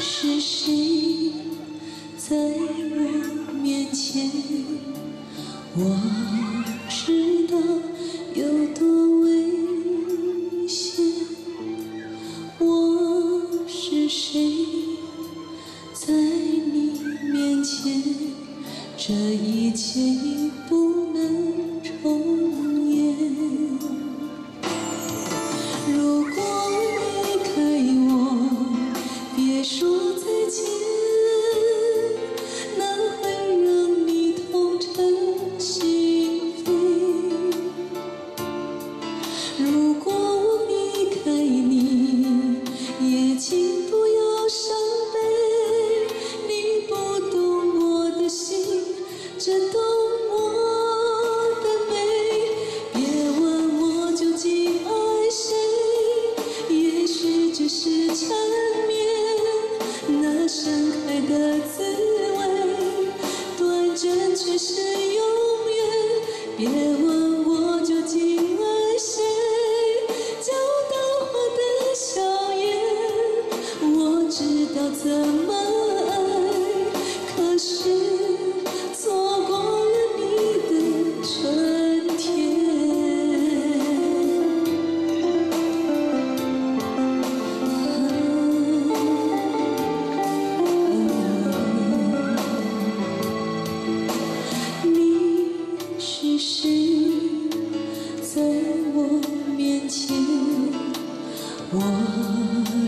是谁在我面前？我知道有多危险。我是谁在你面前？这一切已不能重演。如果离开我，别说再见，那会让你痛彻心扉。如果我离开你，也请不要伤悲。你不懂我的心，只懂我的美。别问我究竟爱谁，也许只是缠绵。那盛开的滋味，短暂却是永远。别问我究竟爱谁，叫淡化的笑颜。我知道怎么爱，可是错过了你的春天。你是谁在我面前？我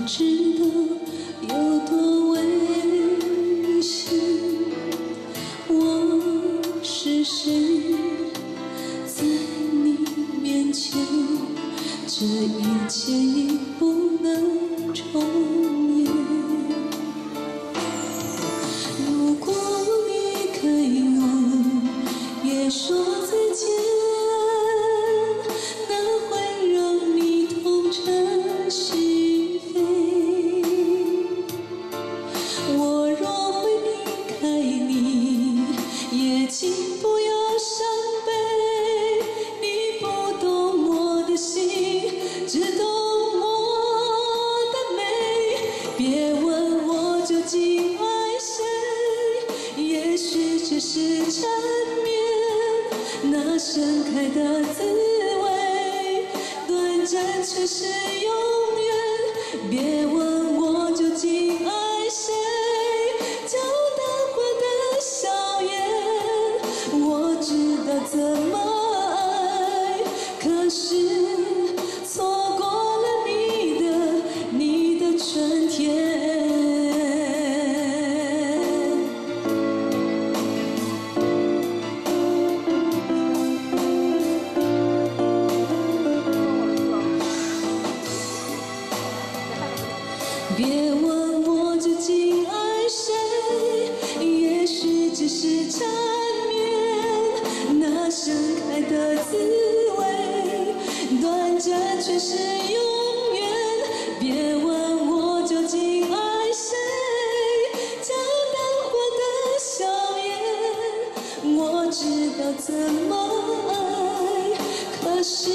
知道有多危险。我是谁在你面前？这一切已不能重演。如果离开我，别说再见，那会让你痛彻心扉。我若会离开你，也请不要伤悲。你不懂我的心，只懂我的美。别问我究竟爱谁，也许只是缠绵。那盛开的滋味，短暂却是永远。别问我究竟爱谁，叫淡化的笑颜。我知道怎么爱，可是错过了你的春天。别问我究竟爱谁，也许只是缠绵。那盛开的滋味，短暂却是永远。别问我究竟爱谁，叫淡化的笑颜。我知道怎么爱，可是